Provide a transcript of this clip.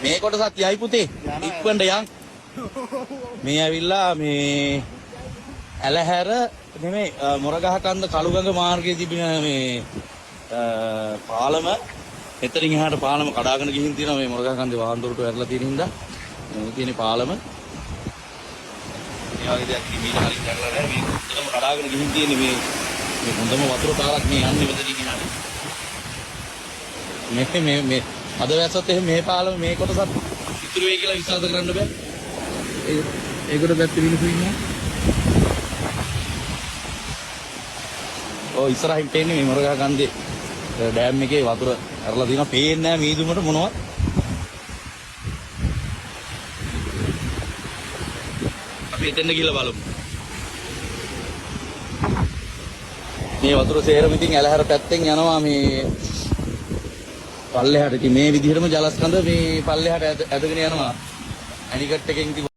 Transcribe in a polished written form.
මේ කොටසත් යයි පුතේ. ඉක්වන්න යන්. මේ ඇවිල්ලා මේ ඇලහැර නෙමෙයි මොරගහකන්ද කළුගඟ මාර්ගයේ තිබෙන මේ පාලම එතනින් එහාට පාලම කඩාගෙන ගිහින් තියෙනවා මේ මොරගහකන්දේ වාහන දොරටු ඇරලා තියෙන හින්දා මේ තියෙන පාලම මේ වගේ දෙයක් ඉතින් හරියට කරලා නැහැ මේ උඩම කඩාගෙන ගිහින් තියෙන මේ හොඳම වතුර පාරක් මේ යන්නේ මෙතනින් එහාට මේ අද වැස්සත් එහෙම මේ පාලම මේ කොටසත් ඉතුරු වෙයි කියලා විශ්වාස කරන්න බෑ ඒකට පැත්තේ මිනිස්සු ඉන්නවා ඔය ඉස්සරහින් පේන්නේ මේ මොරගහකන්දේ ඩෑම් එකේ වතුර ඇරලා තියෙනවා පේන්නේ නැහැ මීදුමට මොනවත් අපි එතෙන්ද ගිහලා බලමු මේ වතුර සේරම ඉතින් ඇලහැර පැත්තෙන් යනවා මේ පල්ලෙහාට ඉතින් මේ විදිහටම ජලස්කන්ධ මේ පල්ලෙහාට ඇදගෙන යනවා ඇනිකට් එකෙන් ඉතින්